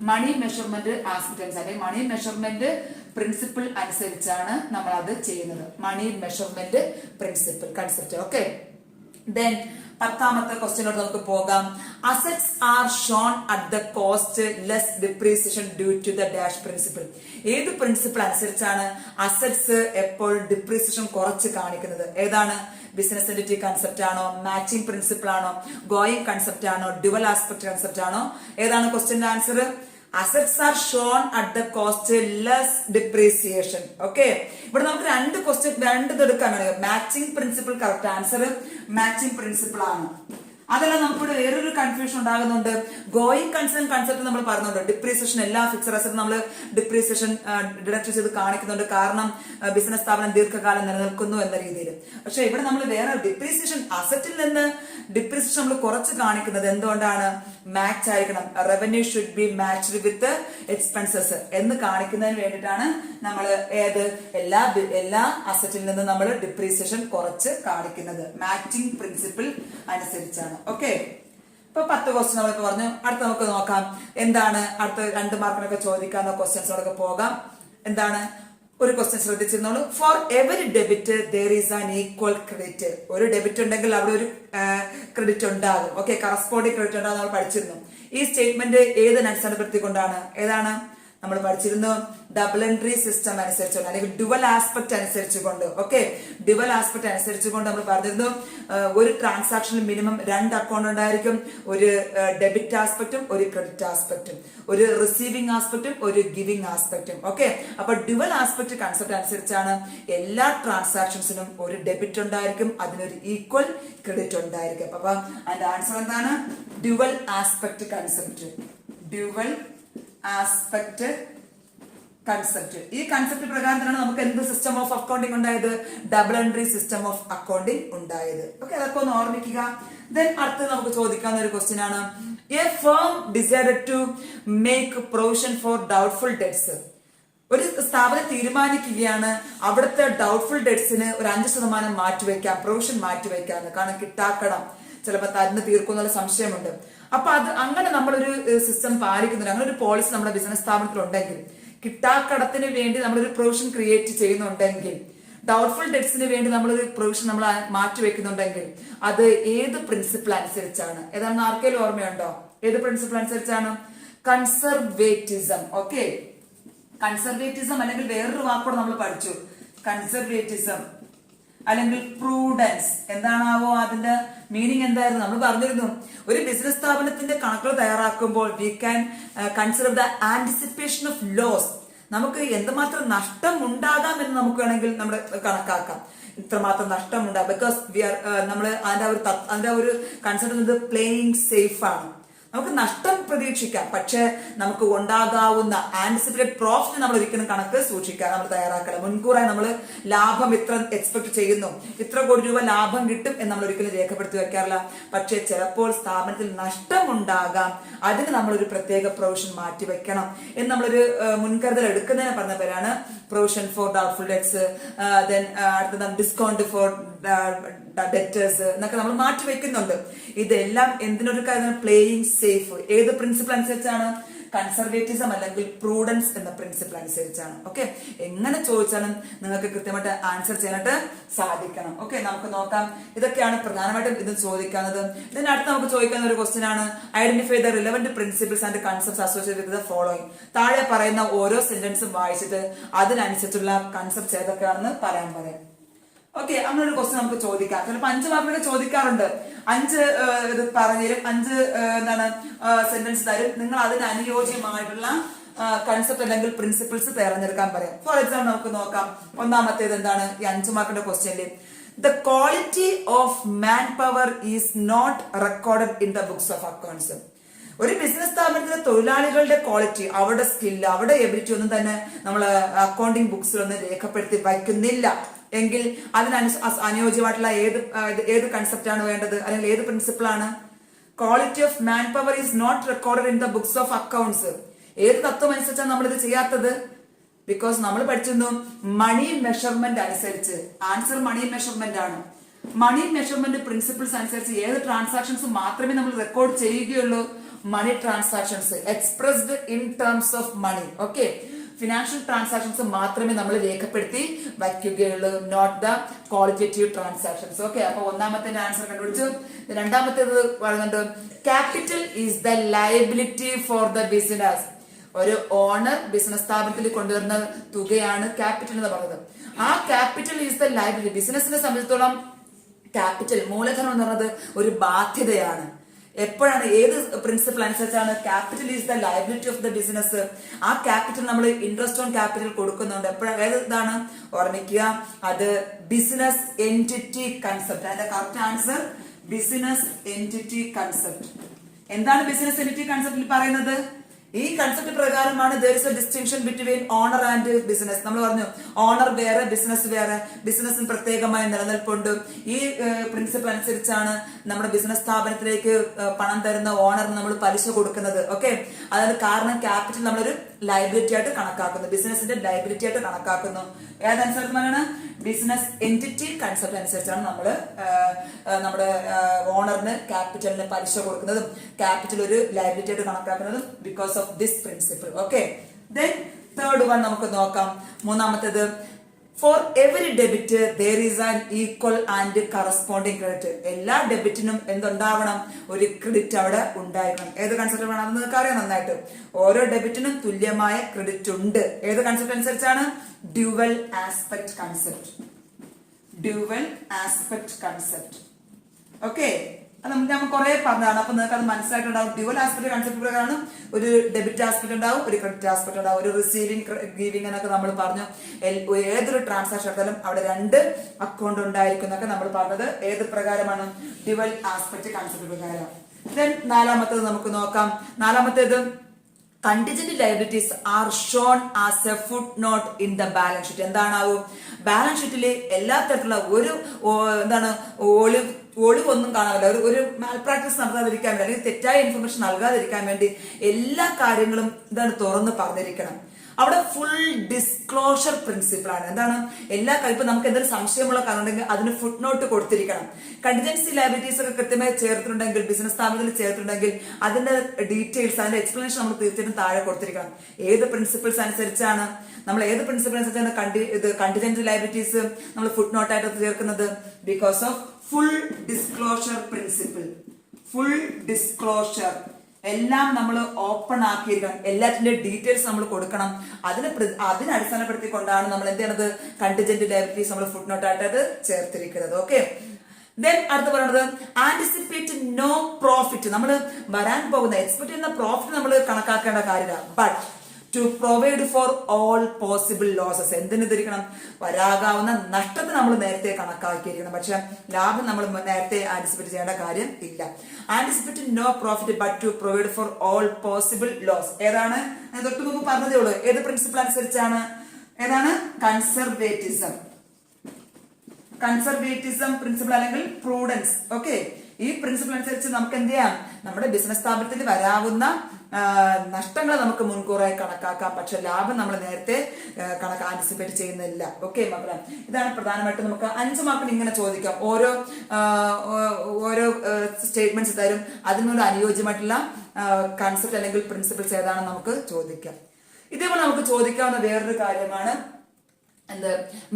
മണി മെഷർമെന്റ് ആസ്പെക്ട്സ് അല്ലെങ്കിൽ മണി മെഷർമെന്റ് പ്രിൻസിപ്പിൾ അനുസരിച്ചാണ് നമ്മൾ അത് ചെയ്യുന്നത്. Money measurement principle concept. Okay, then പത്താമത്തെ ക്വസ്റ്റ്യനോട് നമുക്ക് പോകാം. Assets are shown at the cost less depreciation due to the dash principle. ഏത് പ്രിൻസിപ്പിൾ അനുസരിച്ചാണ് അസറ്റ്സ് എപ്പോഴും ഡിപ്രീസിയേഷൻ കുറച്ച് കാണിക്കുന്നത്? ഏതാണ്? ബിസിനസ് എൻറ്റിറ്റി കൺസെപ്റ്റ് ആണോ? മാച്ചിങ് പ്രിൻസിപ്പിൾ ആണോ? ഗോയിങ് കൺസെപ്റ്റ് ആണോ? ഡ്യുവൽ ആസ്പെക്ട് കൺസെപ്റ്റ് ആണോ? ഏതാണ് ക്വസ്റ്റ്യന്റെ answer? Assets are shown at the cost less depreciation. Okay, ഇവിടെ നമുക്ക് രണ്ട് എടുക്കാൻ വേണം. Matching principle correct answer matching principle ആണ്. അതല്ല, നമുക്കിവിടെ വേറൊരു കൺഫ്യൂഷൻ ഉണ്ടാകുന്നുണ്ട്. ഗോയിങ് കൺസേൺ കൺസെപ്റ്റ് നമ്മൾ പറയുന്നുണ്ട്. ഡിപ്രീസിയേഷൻ എല്ലാ ഫിക്സഡ് അസറ്റും നമ്മൾ ഡിപ്രീസിയേഷൻ ഡിഡക്ട് ചെയ്ത് കാണിക്കുന്നുണ്ട്, കാരണം ബിസിനസ് സ്ഥാപനം ദീർഘകാലം നിലനിൽക്കുന്നു എന്ന രീതിയിൽ. പക്ഷെ ഇവിടെ നമ്മൾ വേറെ ഡിപ്രീസിയേഷൻ അസറ്റിൽ നിന്ന് ഡിപ്രീസിയേഷൻ നമ്മൾ കുറച്ച് കാണിക്കുന്നത് എന്തുകൊണ്ടാണ്? മാച്ച് ആയിരിക്കണം. Revenue should be matched with expenses എന്ന് കാണിക്കുന്നതിന് വേണ്ടിയിട്ടാണ് നമ്മൾ എല്ലാ അസറ്റിൽ നിന്ന് നമ്മൾ ഡിപ്രീസിയേഷൻ കുറച്ച് കാണിക്കുന്നത്. മാച്ചിങ് പ്രിൻസിപ്പിൾ അനുസരിച്ചാണ്. ഓക്കെ, ഇപ്പൊ 10 ക്വസ്റ്റ്യൻ നമ്മളിപ്പോ പറഞ്ഞു. അടുത്ത നമുക്ക് നോക്കാം എന്താണ് അടുത്ത 2 മാർക്കിനൊക്കെ ചോദിക്കാവുന്ന ക്വസ്റ്റ്യൻസോടൊക്കെ പോകാം. എന്താണ്? ഒരു ക്വസ്റ്റ്യൻ ശ്രദ്ധിച്ചിരുന്നോളൂ. For every debit there is an equal credit. ഒരു ഡെബിറ്റ് ഉണ്ടെങ്കിൽ അവിടെ ഒരു ക്രെഡിറ്റ് ഉണ്ടാകും. ഓക്കെ, കറസ്പോണ്ടിങ് ക്രെഡിറ്റ് ഉണ്ടാകും നമ്മൾ പഠിച്ചിരുന്നു. ഈ സ്റ്റേറ്റ്മെന്റ് ഏതിനെ അടിസ്ഥാനപ്പെടുത്തിക്കൊണ്ടാണ്? ഏതാണ് നമ്മൾ പഠിച്ചിരുന്നു? ഡബിൾ എൻട്രി സിസ്റ്റം അനുസരിച്ചുകൊണ്ട് അല്ലെങ്കിൽ ഡുവൽ ആസ്പെക്ട് അനുസരിച്ചുകൊണ്ട്. ഓക്കെ, ഡുവൽ ആസ്പെക്ട് അനുസരിച്ചുകൊണ്ട് നമ്മൾ പറഞ്ഞിരുന്നു ഒരു ട്രാൻസാക്ഷനിൽ മിനിമം 2 അക്കൗണ്ട് ഉണ്ടായിരിക്കും. ഒരു ഡെബിറ്റ് ആസ്പെക്റ്റും ഒരു ക്രെഡിറ്റ് ആസ്പെക്റ്റും, ഒരു റിസീവിംഗ് ആസ്പെക്റ്റും ഒരു ഗിവിംഗ് ആസ്പെക്റ്റും. ഓക്കെ, അപ്പൊ ഡുവൽ ആസ്പെക്ട് കൺസെപ്റ്റ് അനുസരിച്ചാണ് എല്ലാ ട്രാൻസാക്ഷൻസിനും ഒരു ഡെബിറ്റ് ഉണ്ടായിരിക്കും, അതിനൊരു ഈക്വൽ ക്രെഡിറ്റ് ഉണ്ടായിരിക്കും. അപ്പൊ അതിന്റെ ആൻസർ എന്താണ്? Dual aspect concept. Dual aspect concept. ഈ കൺസെപ്റ്റ് പ്രകാരത്തിലാണ് നമുക്ക് എന്ത് സിസ്റ്റം ഓഫ് അക്കൗണ്ടിങ് ഉണ്ടായത്? Double entry system of accounting ഉണ്ടായത്. ഓക്കെ, അതൊക്കെ ഒന്ന് ഓർമ്മിക്കുക. ദെൻ അടുത്ത് നമുക്ക് ചോദിക്കാവുന്ന ഒരു ക്വസ്റ്റ്യൻ ആണ്, a firm decided to make provision for doubtful debts. ഒരു സ്ഥാപനം തീരുമാനിക്കുകയാണ് അവിടുത്തെ ഡൗട്ട്ഫുൾ ഡെറ്റ്സിന് ഒരു 5% മാറ്റിവെക്കാം, പ്രൊവിഷൻ മാറ്റിവെക്കാം. കാരണം കിട്ടാക്കടം ചിലപ്പോൾ തരുന്ന് തീർക്കും എന്നുള്ള സംശയമുണ്ട്. അപ്പൊ അത് അങ്ങനെ നമ്മളൊരു സിസ്റ്റം പാലിക്കുന്നുണ്ട്, അങ്ങനെ ഒരു പോളിസി നമ്മുടെ ബിസിനസ് സ്ഥാപനത്തിൽ ഉണ്ടെങ്കിൽ, കിട്ടാക്കടത്തിന് വേണ്ടി നമ്മളൊരു പ്രൊവിഷൻ ക്രിയേറ്റ് ചെയ്യുന്നുണ്ടെങ്കിൽ, ഡൗട്ട്ഫുൾ ഡെറ്റ്സിന് വേണ്ടി നമ്മളൊരു പ്രൊവിഷൻ നമ്മൾ മാറ്റി വെക്കുന്നുണ്ടെങ്കിൽ, അത് ഏത് പ്രിൻസിപ്പിൾ അനുസരിച്ചാണ്? ഏതാണെന്ന് ആർക്കെങ്കിലും ഓർമ്മയുണ്ടോ? ഏത് പ്രിൻസിപ്പിൾ അനുസരിച്ചാണ്? കൺസർവേറ്റിസം. ഓക്കെ, കൺസർവേറ്റിസം അല്ലെങ്കിൽ വേറൊരു വാക്കോട് നമ്മൾ പഠിച്ചു, കൺസർവേറ്റിസം അല്ലെങ്കിൽ പ്രൂഡൻസ്. എന്താണാവോ അതിന്റെ മീനിങ് എന്തായിരുന്നു? നമ്മൾ പറഞ്ഞിരുന്നു, ഒരു ബിസിനസ് സ്ഥാപനത്തിന്റെ കണക്കുകൾ തയ്യാറാക്കുമ്പോൾ we can consider the anticipation of loss. നമുക്ക് എന്തുമാത്രം നഷ്ടം ഉണ്ടാകാം എന്ന് നമുക്ക് വേണമെങ്കിൽ നമ്മുടെ കണക്കാക്കാം. ഇത്രമാത്രം നഷ്ടമുണ്ടാകും, ബിക്കോസ് വി ആർ നമ്മൾ അതിന്റെ ഒരു കൺസെപ്റ്റ് പ്ലേയിങ് സേഫ് ആണ്. നമുക്ക് നഷ്ടം പ്രതീക്ഷിക്കാം, പക്ഷെ നമുക്ക് ഉണ്ടാകാവുന്ന ആന്റിസിപ്പേറ്റഡ് പ്രോഫിറ്റ് നമ്മൾ ഒരിക്കലും കണക്ക് സൂക്ഷിക്കാൻ നമ്മൾ തയ്യാറാക്കണം. മുൻകൂറായി നമ്മൾ ലാഭം ഇത്ര എക്സ്പെക്ട് ചെയ്യുന്നു, ഇത്ര കോടി രൂപ ലാഭം കിട്ടും എന്ന് നമ്മൾ ഒരിക്കലും രേഖപ്പെടുത്തി വെക്കാറില്ല. പക്ഷെ ചിലപ്പോൾ സ്ഥാപനത്തിൽ നഷ്ടം ഉണ്ടാകാം, അതിന് നമ്മളൊരു പ്രത്യേക പ്രൊവിഷൻ മാറ്റി വെക്കണം എന്ന് നമ്മളൊരു മുൻകരുതൽ എടുക്കുന്നതിന് പറഞ്ഞ പേരാണ് provision for doubtful debts, then അടുത്തത് ഡിസ്കൗണ്ട് ഫോർ ഡെറ്റേഴ്സ് എന്നൊക്കെ നമ്മൾ മാറ്റി വെക്കുന്നുണ്ട്. ഇതെല്ലാം എന്തിനൊരു കാര്യം? Playing safe. ഏത് പ്രിൻസിപ്പിൾ അനുസരിച്ചാണ്? കൺസർവേറ്റിസം അല്ലെങ്കിൽ പ്രൂഡൻസ് എന്ന പ്രിൻസിപ്പിൾ അനുസരിച്ചാണ്. ഓക്കെ, എങ്ങനെ ചോദിച്ചാലും നിങ്ങൾക്ക് കൃത്യമായിട്ട് ആൻസർ ചെയ്യാനായിട്ട് സാധിക്കണം. ഓക്കെ, നമുക്ക് നോക്കാം. ഇതൊക്കെയാണ് പ്രധാനമായിട്ടും ഇത് ചോദിക്കുന്നത്. ഇതിനടുത്ത് നമുക്ക് ചോദിക്കുന്ന ഒരു ക്വസ്റ്റ്യൻ ആണ്, identify the relevant principles and concepts associated with the following. താഴെ പറയുന്ന ഓരോ സെന്റൻസും വായിച്ചിട്ട് അതിനനുസരിച്ചുള്ള കൺസെപ്റ്റ്സ് ഏതൊക്കെയാണെന്ന് പറയാൻ പറയാം. ഓക്കെ, അങ്ങനെ ഒരു ക്വസ്റ്റ്യൻ നമുക്ക് ചോദിക്കാം. ചിലപ്പോൾ 5 മാർക്കൊക്കെ ചോദിക്കാറുണ്ട്. 5 ഇത് പറഞ്ഞുതരും, 5 സെന്റൻസ് തരും. നിങ്ങൾ അതിന് അനുയോജ്യമായിട്ടുള്ള കൺസെപ്റ്റ് അല്ലെങ്കിൽ പ്രിൻസിപ്പിൾസ് തിരഞ്ഞെടുക്കാൻ പറയാം. ഫോർ എക്സാമ്പിൾ നമുക്ക് നോക്കാം. ഒന്നാമത്തേത് എന്താണ്? ഈ 5 മാർക്കിന്റെ ക്വസ്റ്റ്യനിൽ the quality of man power is not recorded in the books of accounts. ഒരു ബിസിനസ് സ്ഥാപനത്തിലെ തൊഴിലാളികളുടെ ക്വാളിറ്റി, അവരുടെ സ്കില്ല്, അവരുടെ എബിലിറ്റി ഒന്നും തന്നെ നമ്മൾ അക്കൗണ്ടിങ് ബുക്സിലൊന്നും രേഖപ്പെടുത്തി വയ്ക്കുന്നില്ല എങ്കിൽ അനുയോജ്യമായിട്ടുള്ള ഏത് കൺസെപ്റ്റ് ആണ് വേണ്ടത്, അല്ലെങ്കിൽ ഏത് പ്രിൻസിപ്പിൾ ആണ്? Quality of man power is not recorded in the books of accounts. ഏത് തത്വം അനുസരിച്ചാണ് നമ്മൾ ഇത് ചെയ്യാത്തത്? ബിക്കോസ് നമ്മൾ പഠിച്ചിരുന്നു മണി മെഷർമെന്റ് അനുസരിച്ച്. ആൻസർ മണി മെഷർമെന്റ് ആണ്. മണി മെഷർമെന്റ് പ്രിൻസിപ്പിൾസ് അനുസരിച്ച് ഏത് ട്രാൻസാക്ഷൻസ് മാത്രമേ നമ്മൾ റെക്കോർഡ് ചെയ്യുകയുള്ളൂ? Money transactions expressed in terms of money. Okay, financial transactions മാത്രമേ നമ്മൾ രേഖപ്പെടുത്തി വയ്ക്കുകയുള്ളൂ, not the qualitative transactions. Okay, അപ്പൊ ഒന്നാമത്തെ ആൻസർ കണ്ടുപിടിച്ചു. രണ്ടാമത്തേത് പറയുന്നുണ്ട്, capital is the liability for the business. ഒരു ഓണർ ബിസിനസ് സ്ഥാപനത്തിൽ കൊണ്ടുവരുന്ന തുകയാണ് ക്യാപിറ്റൽ എന്ന് പറയുന്നത്. ആ ക്യാപിറ്റൽ ഈസ് ദ ലയബിലിറ്റി. ബിസിനസിനെ സംബന്ധിച്ചിടത്തോളം ക്യാപിറ്റൽ, മൂലധനം എന്ന് പറയുന്നത് ഒരു ബാധ്യതയാണ്. എപ്പോഴാണ്, ഏത് പ്രിൻസിപ്പിൾ അനുസരിച്ചാണ്? Capital is the liability of the business. ആ ക്യാപിറ്റൽ നമ്മൾ ഇൻട്രസ്റ്റ് ഓൺ ക്യാപിറ്റൽ കൊടുക്കുന്നുണ്ട്. എപ്പോഴാണ്? ഏതാണ്? ഓർമ്മിക്കുക, അത് ബിസിനസ് എൻറ്റിറ്റി കൺസെപ്റ്റ്. അതിന്റെ correct answer business entity concept. എന്താണ് ബിസിനസ് എൻറ്റിറ്റി കൺസെപ്റ്റിൽ പറയുന്നത്? ഈ കൺസെപ്റ്റ് പ്രകാരമാണ് there is a distinction between owner and business. നമ്മൾ പറഞ്ഞു ഓണർ വേറെ, ബിസിനസ് വേറെ. ബിസിനസ്സിന് പ്രത്യേകമായ നിലനിൽപ്പുണ്ട്. ഈ പ്രിൻസിപ്പിൾ അനുസരിച്ചാണ് നമ്മുടെ ബിസിനസ് സ്ഥാപനത്തിലേക്ക് പണം തരുന്ന ഓണറിന് നമ്മൾ പലിശ കൊടുക്കുന്നത്. ഓക്കെ, അതായത് കാരണം ക്യാപിറ്റൽ നമ്മളൊരു ലയബിലിറ്റി ആയിട്ട് കണക്കാക്കുന്നു, ബിസിനസിന്റെ ലയബിലിറ്റി ആയിട്ട് കണക്കാക്കുന്നു. ഏതനുസരിച്ചാണ്? ബിസിനസ് എൻറ്റിറ്റി കൺസെപ്റ്റ് അനുസരിച്ചാണ് നമ്മൾ നമ്മുടെ ഓണറിന് ക്യാപിറ്റലിന് പലിശ കൊടുക്കുന്നതും ക്യാപിറ്റൽ ഒരു ലയബിലിറ്റി ആയിട്ട് കണക്കാക്കുന്നതും because of this principle. Okay, then third one നമുക്ക് നോക്കാം. മൂന്നാമത്തേത്, for every debit there is an equal and corresponding credit. എല്ലാ ഡെബിറ്റിനും എന്തുണ്ടാവണം? ഒരു ക്രെഡിറ്റ് അവിടെ ഉണ്ടായിരിക്കണം. ഏത് കൺസെപ്റ്റ് വേണം? അത് നിങ്ങൾക്ക് അറിയാം നന്നായിട്ട്. ഓരോ ഡെബിറ്റിനും തുല്യമായ ക്രെഡിറ്റ് ഉണ്ട്. ഏത് കൺസെപ്റ്റ് അനുസരിച്ചാണ്? Dual aspect concept. Dual aspect concept. Okay, അത് നമുക്ക് കുറെ പറഞ്ഞതാണ്. അപ്പൊ നിങ്ങൾക്ക് അത് മനസ്സിലായിട്ടുണ്ടാവും. ഡ്യുവൽ ആസ്പെക്ട് കൺസെപ്റ്റ് പ്രകാരമാണ് ഒരു ഡെബിറ്റ് ആസ്പെക്ട് ഉണ്ടാവും, ഒരു ക്രെഡിറ്റ് ആസ്പെക്ട് ഉണ്ടാവും, ഒരു റിസീവിംഗ് ഗീവിംഗ് എന്നൊക്കെ നമ്മൾ പറഞ്ഞു. ഏതൊരു ട്രാൻസാക്ഷൻ എടുത്താലും അവിടെ 2 അക്കൗണ്ട് ഉണ്ടായിരിക്കും എന്നൊക്കെ നമ്മൾ പറഞ്ഞത് ഏത് പ്രകാരമാണ്? ഡ്യുവൽ ആസ്പെക്ട് കൺസെപ്റ്റ് പ്രകാരം. ദെൻ നാലാമത്തേത് നമുക്ക് നോക്കാം. നാലാമത്തേത്, contingent liabilities are shown as a footnote in the balance sheet. എന്താണാവും? ബാലൻസ് ഷീറ്റിൽ എല്ലാ തരത്തിലുള്ള ഒരു എന്താണ് ഒളിവൊന്നും കാണാനില്ല. ഒരു മാൽ പ്രാക്ടീസ് നടത്താതിരിക്കാൻ വേണ്ടി, അല്ലെങ്കിൽ തെറ്റായ ഇൻഫർമേഷൻ നൽകാതിരിക്കാൻ വേണ്ടി എല്ലാ കാര്യങ്ങളും എന്താണ് തുറന്ന് പറഞ്ഞിരിക്കണം. അവിടെ ഫുൾ ഡിസ്ക്ലോഷർ പ്രിൻസിപ്പിൾ ആണ്. എന്താണ്? എല്ലാ ഇപ്പൊ നമുക്ക് എന്തെങ്കിലും സംശയമുള്ള കാരണം ഉണ്ടെങ്കിൽ അതിന് ഫുട് നോട്ട് കൊടുത്തിരിക്കണം. കണ്ടിജൻസി ലയബിലിറ്റീസ് ഒക്കെ കൃത്യമായി ചേർത്തിട്ടുണ്ടെങ്കിൽ, ബിസിനസ് സ്ഥാപനത്തിൽ ചേർത്തിട്ടുണ്ടെങ്കിൽ അതിന്റെ ഡീറ്റെയിൽസ്, അതിന്റെ എക്സ്പ്ലനേഷൻ നമ്മൾ തീർച്ചയായിട്ടും താഴെ കൊടുത്തിരിക്കണം. ഏത് പ്രിൻസിപ്പിൾസ് അനുസരിച്ചാണ് നമ്മൾ കണ്ടിജന്റ് ലയബിലിറ്റീസ് നമ്മൾ ഫുട് നോട്ടായിട്ട് ചേർക്കുന്നത്? Because of full disclosure principle. Full disclosure എല്ലാം നമ്മൾ ഓപ്പൺ ആക്കിയിരിക്കണം. എല്ലാത്തിന്റെ ഡീറ്റെയിൽസ് നമ്മൾ കൊടുക്കണം. അതിനെ അടിസ്ഥാനപ്പെടുത്തിക്കൊണ്ടാണ് നമ്മൾ എന്ത് ചെയ്യണത്? കണ്ടിജന്റ് ലയബിലിറ്റീസ് നമ്മൾ ഫുട് നോട്ടായിട്ട് ചേർത്തിരിക്കുന്നത്. ഓക്കെ. ദെൻ അടുത്ത് പറയുന്നത് ആന്റിസിപ്പേറ്റ് നോ പ്രോഫിറ്റ്. നമ്മൾ വരാൻ പോകുന്ന എക്സ്പെക്ട് ചെയ്യുന്ന പ്രോഫിറ്റ് നമ്മൾ കണക്കാക്കേണ്ട കാര്യമില്ല. But to provide for all possible losses. എന്തിനു ധരിക്കണം? വരാകാവുന്ന നഷ്ടത്തിന് നമ്മൾ നേരത്തെ കണക്കാക്കിയിരിക്കണം. പക്ഷെ ലാഭം നമ്മൾ നേരത്തെ ആന്റിസിപ്പേറ്റ് ചെയ്യേണ്ട കാര്യം ഇല്ല. Anticipate no profit but to provide for all possible loss. ഏതാണ്? തൊട്ട് മുമ്പ് പറഞ്ഞതേ ഉള്ളൂ. ഏത് പ്രിൻസിപ്പിൾ അനുസരിച്ചാണ്? ഏതാണ്? കൺസർവേറ്റിസം. കൺസർവേറ്റിസം പ്രിൻസിപ്പിൾ അല്ലെങ്കിൽ പ്രൂഡൻസ്. ഓക്കെ. ഈ പ്രിൻസിപ്പിൾ അനുസരിച്ച് നമുക്ക് എന്ത് ചെയ്യാം? നമ്മുടെ ബിസിനസ് സ്ഥാപനത്തിൽ വരാവുന്ന നഷ്ടങ്ങൾ നമുക്ക് മുൻകൂറായി കണക്കാക്കാം. പക്ഷെ ലാഭം നമ്മൾ നേരത്തെ ആന്റിസിപ്പേറ്റ് ചെയ്യുന്നില്ല. ഓക്കെ മക്കളെ, ഇതാണ് പ്രധാനമായിട്ടും നമുക്ക് 5 മാർക്കിന് ഇങ്ങനെ ചോദിക്കാം. ഓരോ സ്റ്റേറ്റ്മെന്റ്സ് തരും. അതിനോട് അനുയോജ്യമായിട്ടുള്ള കൺസെപ്റ്റ് അല്ലെങ്കിൽ പ്രിൻസിപ്പിൾസ് ഏതാണെന്ന് നമുക്ക് ചോദിക്കാം. ഇതേപോലെ നമുക്ക് ചോദിക്കാവുന്ന വേറൊരു കാര്യമാണ് എന്ത്?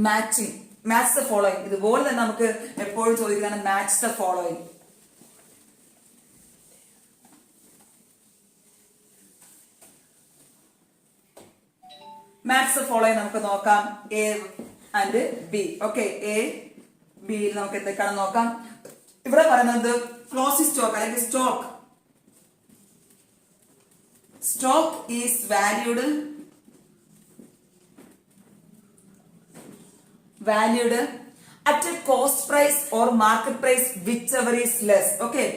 മാച്ചിങ്. Match the following. ഇതുപോലെ തന്നെ നമുക്ക് എപ്പോഴും ചോദിക്കാണ് match the following. Match the following നമുക്ക് നോക്കാം. A and B. Okay. A ബിയിൽ നമുക്ക് എന്തൊക്കെയാണെന്ന് നോക്കാം. ഇവിടെ പറയുന്നത് ക്ലോസിംഗ് സ്റ്റോക്ക് അല്ലെങ്കിൽ stock is valued at a cost price or market price whichever is less. Okay,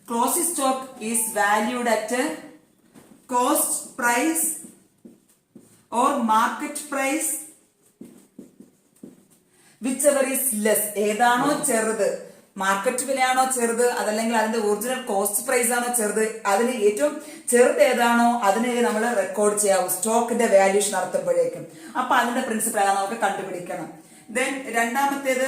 closing stock is valued at a cost price or market price whichever is less. ഏതാണോ ചെറുത്, market വിലയാണോ ചെറുത്, അതല്ലെങ്കിൽ അതിന്റെ original cost price ആണോ ചെറുത്, അതിന് ഏറ്റവും ചെറുത് ഏതാണോ അതിനെ നമ്മൾ റെക്കോർഡ് ചെയ്യാവും സ്റ്റോക്കിന്റെ വാല്യൂഷൻ നടത്തുമ്പോഴേക്കും. അപ്പൊ അതിന്റെ പ്രിൻസിപ്പിൾ ആണ് നമുക്ക് കണ്ടുപിടിക്കണം. ദെൻ രണ്ടാമത്തേത്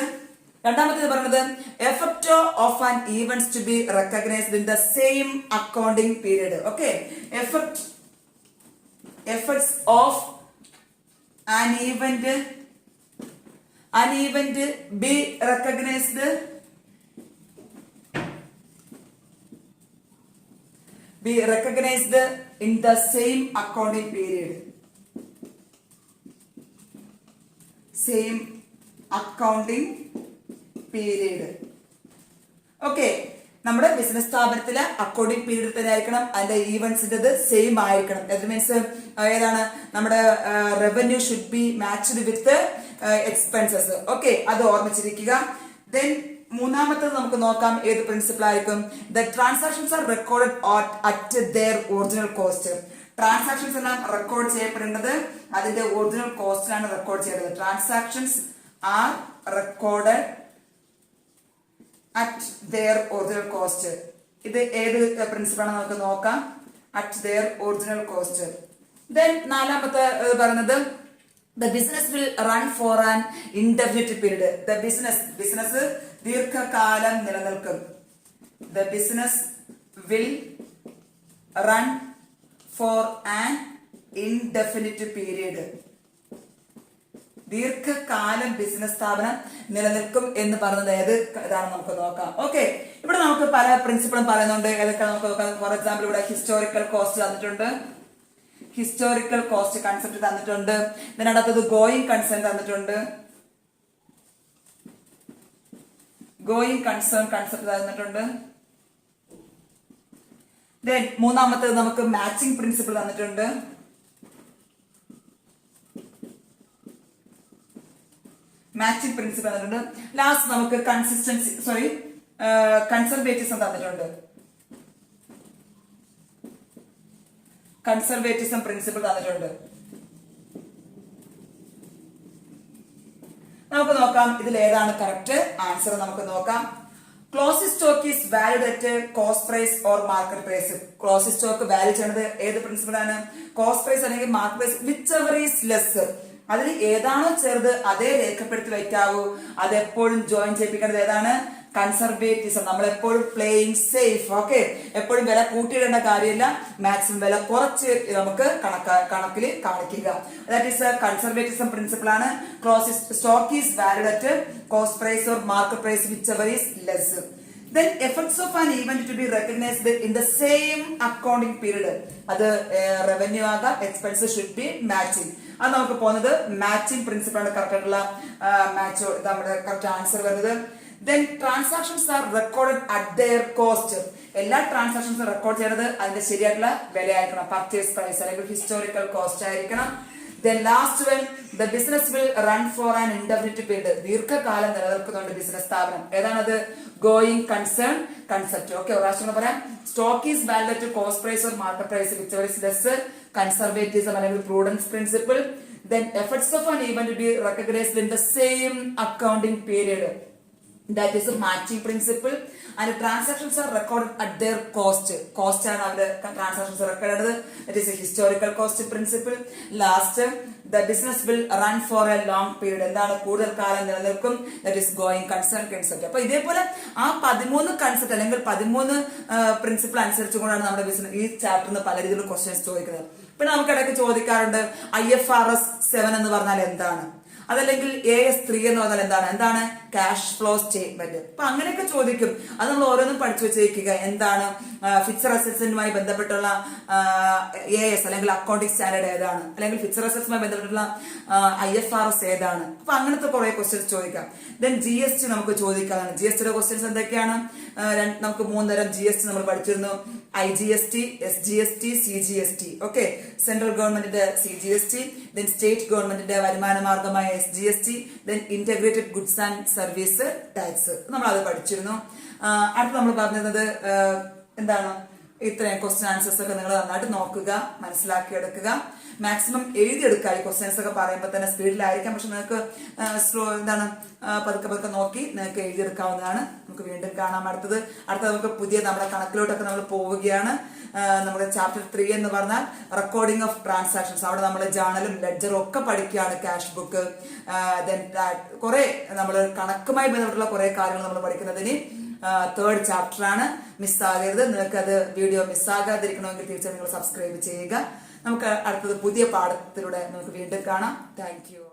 പറയുന്നത് effect of an events to be recognised in the same accounting period. Okay. Effects of an event be recognized in the same accounting period. Same accounting period. Okay. നമ്മുടെ business സ്ഥാപനത്തിലെ accounting period തന്നെ ആയിരിക്കണം. അതിന്റെ ഈവൻസിന്റെ same ആയിരിക്കണം. അത് means ഏതാണ്? നമ്മുടെ revenue should be matched with expenses. Okay, അത് ഓർമ്മിച്ചിരിക്കുക. ദെൻ മൂന്നാമത്തത് നമുക്ക് നോക്കാം. ഏത് പ്രിൻസിപ്പിൾ ആയിരിക്കും? The transactions are recorded at their original cost. Transactions എല്ലാം റെക്കോർഡ് ചെയ്യപ്പെടേണ്ടത് അതിന്റെ ഒറിജിനൽ കോസ്റ്റിലാണ് റെക്കോർഡ് ചെയ്യേണ്ടത്. Transactions are recorded at their original cost. ഇത് ഏത് പ്രിൻസിപ്പിൾ ആണ് നമുക്ക് നോക്കാം. at their original cost. Then നാലാമത്തെ പറയുന്നത് the business will run for an indefinite period. The business ദീർഘകാലം നിലനിൽക്കും. The business will run for an indefinite period. ദീർഘകാലം ബിസിനസ് സ്ഥാപനം നിലനിൽക്കും എന്ന് പറയുന്നത് ഏത് ഇതാണ് നമുക്ക് നോക്കാം. ഓക്കെ, ഇവിടെ നമുക്ക് പല പ്രിൻസിപ്പിളും പറയുന്നുണ്ട്. ഏതൊക്കെ നമുക്ക് നോക്കാം. ഫോർ എക്സാമ്പിൾ ഇവിടെ ഹിസ്റ്റോറിക്കൽ കോസ്റ്റ് തന്നിട്ടുണ്ട്, ഹിസ്റ്റോറിക്കൽ കോസ്റ്റ് കൺസെപ്റ്റ് തന്നിട്ടുണ്ട്. ഇതിനടുത്തത് ഗോയിങ് കൺസേൺ തന്നിട്ടുണ്ട്, ഗോയിങ് കൺസേൺ കൺസെപ്റ്റ് തന്നിട്ടുണ്ട്. ദെൻ മൂന്നാമത്തേത് നമുക്ക് മാച്ചിങ് പ്രിൻസിപ്പിൾ തന്നിട്ടുണ്ട്. മാച്ചിങ് പ്രിൻസിപ്പിൾ തന്നിട്ടുണ്ട്. ലാസ്റ്റ് നമുക്ക് കൺസർവേറ്റിസം തന്നിട്ടുണ്ട്. കൺസർവേറ്റിസം പ്രിൻസിപ്പിൾ തന്നിട്ടുണ്ട്. നമുക്ക് നോക്കാം ഇതിൽ ഏതാണ് കറക്റ്റ് ആൻസർ. നമുക്ക് നോക്കാം. Closing stock is valued at cost price or market price. Closing stock value ചെയ്യുന്നത് ഏത് പ്രിൻസിപ്പിൾ ആണ്? കോസ്റ്റ് പ്രൈസ് അല്ലെങ്കിൽ market price, whichever is less. അതിൽ ഏതാണോ ചെറുത് അതേ രേഖപ്പെടുത്തി വയ്ക്കാവൂ. അത് എപ്പോഴും ജോയിൻ ചെയ്യിപ്പിക്കേണ്ടത് ഏതാണ്? കൺസർവേറ്റിസം. നമ്മൾ എപ്പോഴും പ്ലേയിങ് സേഫ്. ഓക്കെ, എപ്പോഴും വില കൂട്ടിയിടേണ്ട കാര്യമില്ല, മാക്സിമം വില കുറച്ച് നമുക്ക് കണക്കിൽ കാണിക്കുക. ദാറ്റ് ഈസ് കൺസർവേറ്റിസം പ്രിൻസിപ്പിൾ ആണ്. Closing stock is valued at cost price or market price whichever is less. Then effects of an event to be recognized in the same accounting period. അത് revenue ആകാം, expense should be matching. അത് നമുക്ക് പോകുന്നത് matching principle ആണ്. Correct ആയിട്ടുള്ള match നമ്മുടെ correct answer വരുന്നത്. Then transactions are recorded at their cost. എല്ലാ ട്രാൻസാക്ഷൻസും റെക്കോർഡ് ചെയ്യുന്നത് അതിന്റെ ശരിയായിട്ടുള്ള വിലയായിരിക്കണം. പർച്ചേസ് പ്രൈസ് അല്ലെങ്കിൽ ഹിസ്റ്റോറിക്കൽ കോസ്റ്റ് ആയിരിക്കണം. Then last one, the business will run for an indefinite period. ദീർഘകാലം നിലനിൽക്കുന്നുണ്ട് ബിസിനസ് സ്ഥാപനം. ഏതാണത്? Going concern concept. ഓക്കെ, ഒരു പ്രാവശ്യം പറയാം. Stock is valued at cost price or market price whichever is less, conservatism അല്ലെങ്കിൽ prudence principle. Then effects of an event to be recognized in the same accounting period. That is a matching principle. And transactions are recorded at their cost. Cost ആണ് അവര് transactions record ചെയ്തത്. That is a historical cost principle. Last, the business will run for a long period. എന്താണ്? കൂടുതൽ കാലം നിലനിൽക്കും. That is going concern concept. അപ്പൊ ഇതേപോലെ ആ 13 കൺസെപ്റ്റ് അല്ലെങ്കിൽ 13 പ്രിൻസിപ്പിൾ അനുസരിച്ചുകൊണ്ടാണ് നമ്മുടെ ബിസിനസ് ഈ ചാപ്റ്ററിന് പല രീതിയിലുള്ള ക്വസ്റ്റ്യൻസ് ചോദിക്കുന്നത്. പിന്നെ നമുക്ക് ഇടയ്ക്ക് ചോദിക്കാറുണ്ട് IFRS 7 എന്ന് പറഞ്ഞാൽ എന്താണ്, അതല്ലെങ്കിൽ AS3 എന്ന് പറഞ്ഞാൽ എന്താണ് ക്യാഷ് ഫ്ലോ സ്റ്റേറ്റ്മെന്റ്. അപ്പൊ അങ്ങനെയൊക്കെ ചോദിക്കും. അത് നമ്മൾ ഓരോന്നും പഠിച്ചു വെച്ചേക്കുക. എന്താണ് ഫിക്സഡ് അസറ്റ്സുമായി ബന്ധപ്പെട്ടുള്ള AS അല്ലെങ്കിൽ അക്കൗണ്ടിംഗ് സ്റ്റാൻഡേർഡ് ഏതാണ്, അല്ലെങ്കിൽ ഫിക്സഡ് അസറ്റ്സുമായി ബന്ധപ്പെട്ടുള്ള IFRS ഏതാണ്. അപ്പൊ അങ്ങനത്തെ കുറെ ക്വസ്റ്റ്യൻസ് ചോദിക്കാം. ദെൻ GST നമുക്ക് ചോദിക്കാതാണ്. GSTയുടെ ക്വസ്റ്റ്യൻസ് എന്തൊക്കെയാണ്? നമുക്ക് 3 തരം GST നമ്മൾ പഠിച്ചിരുന്നു. IGST, SGST, CGST. Okay, central ഗവൺമെന്റിന്റെ CGST, ദെൻ സ്റ്റേറ്റ് ഗവൺമെന്റിന്റെ വരുമാന മാർഗമായ SGST, then integrated goods and service tax. നമ്മൾ അത് പഠിച്ചിരുന്നു. അടുത്ത് നമ്മൾ പറഞ്ഞിരുന്നത് എന്താണ്? ഇത്രയും ക്വസ്റ്റ്യൻ ആൻസേഴ്സ് ഒക്കെ നിങ്ങൾ നന്നായിട്ട് നോക്കുക, മനസ്സിലാക്കി എടുക്കുക, മാക്സിമം എഴുതിയെടുക്കുക. ഈ ക്വസ്റ്റ്യൻസ് ഒക്കെ പറയുമ്പോൾ തന്നെ സ്പീഡിലായിരിക്കാം, പക്ഷെ നിങ്ങൾക്ക് സ്ലോ പതുക്കെ നോക്കി നിങ്ങൾക്ക് എഴുതിയെടുക്കാവുന്നതാണ്. നമുക്ക് വീണ്ടും കാണാം. അടുത്തത് നമുക്ക് പുതിയ നമ്മുടെ കണക്കിലോട്ടൊക്കെ നമ്മൾ പോവുകയാണ്. നമ്മുടെ ചാപ്റ്റർ 3 എന്ന് പറഞ്ഞാൽ റെക്കോർഡിംഗ് ഓഫ് ട്രാൻസാക്ഷൻസ്. അവിടെ നമ്മൾ ജേണലും ലെഡ്ജറും ഒക്കെ പഠിക്കുകയാണ്. ക്യാഷ് ബുക്ക്, ദെൻ കുറെ നമ്മൾ കണക്കുമായി ബന്ധപ്പെട്ടുള്ള കുറെ കാര്യങ്ങൾ നമ്മൾ പഠിക്കുന്നതിന് 3rd ചാപ്റ്റർ ആണ്. മിസ്സാകരുത്. നിങ്ങൾക്ക് അത് വീഡിയോ മിസ്സാകാതിരിക്കണമെങ്കിൽ തീർച്ചയായും നിങ്ങൾ സബ്സ്ക്രൈബ് ചെയ്യുക. നമുക്ക് അടുത്തത് പുതിയ പാഠത്തിലൂടെ നമുക്ക് വീണ്ടും കാണാം. Thank you.